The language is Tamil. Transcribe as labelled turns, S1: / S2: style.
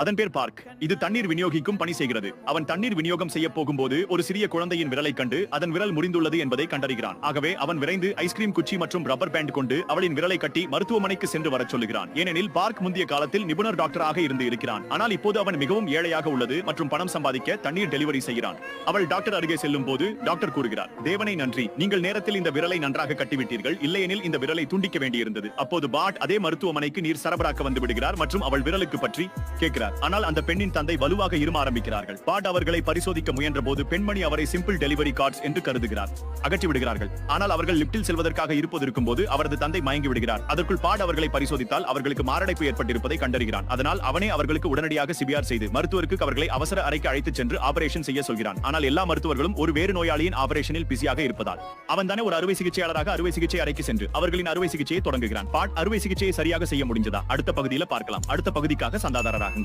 S1: அதன் பேர் பார்க். இது தண்ணீர் விநியோகிக்கும் பணி செய்கிறது. அவன் தண்ணீர் விநியோகம் செய்ய போகும்போது ஒரு சிறிய குழந்தையின் விரலை கண்டு அதன் விரல் முறிந்துள்ளது என்பதை கண்டறிகிறான். ஆகவே அவன் விரைந்து ஐஸ்கிரீம் குச்சி மற்றும் ரப்பர் பேண்ட் கொண்டு அவளின் விரலை கட்டி மருத்துவமனைக்கு சென்று வரச் சொல்லுகிறான். ஏனெனில் பார்க் முந்தைய காலத்தில் நிபுணர் டாக்டராக இருந்து இருக்கிறான். ஆனால் இப்போது அவன் மிகவும் ஏழையாக உள்ளது மற்றும் பணம் சம்பாதிக்க தண்ணீர் டெலிவரி செய்கிறான். அவள் டாக்டர் அருகே செல்லும் போது டாக்டர் கூறுகிறார், தேவனை நன்றி, நீங்கள் நேரத்தில் இந்த விரலை நன்றாக கட்டிவிட்டீர்கள், இல்லையெனில் இந்த விரலை துண்டிக்க வேண்டியிருந்தது. அப்போது பாட் அதே மருத்துவமனைக்கு நீர் சரபராக்க வந்து விடுகிறார் மற்றும் அவள் விரலுக்கு பற்றி கேட்கிறார். ஆனால் அந்த பெண்ணின் தந்தை வலுவாக இரும ஆரம்பிக்கிறார்கள். பாட் அவர்களை பரிசோதிக்க முயன்ற போது பெண்மணி அவரை சிம்பிள் டெலிவரி கார்ட்ஸ் என்று கருதுகிறார். அகற்றி விடுகிறார்கள். ஆனால் அவர்கள் லிப்டில் செல்வதற்காக இருப்பதற்கும் போது அவரது தந்தை மயங்கி விடுகிறார். அதற்குள் பாட் அவர்களை பரிசோதித்தால் அவர்களுக்கு மாரடைப்பு ஏற்பட்டிருப்பதை கண்டறிகிறான். அதனால் அவனே அவர்களுக்கு உடனடியாக சிபிஆர் செய்து மருத்துவருக்கு அவர்களை அவசர அறைக்கு அழைத்துச் சென்று ஆபரேஷன் செய்ய சொல்கிறான். ஆனால் எல்லா மருத்துவர்களும் ஒரு வேறு நோயாளியின் ஆபரேஷனில் பிஸியாக இருப்பதால் அவன் தானே ஒரு அறுவை சிகிச்சையாளராக அறுவை சிகிச்சை அறைக்கு சென்று அவர்களின் அறுவை சிகிச்சையை தொடங்குகிறான். பாட் அறுவை சிகிச்சையை சரியாக செய்ய முடிஞ்சதா? அடுத்த பகுதியில் பார்க்கலாம். அடுத்த பகுதிக்காக சந்தாதாரராகுங்கள்.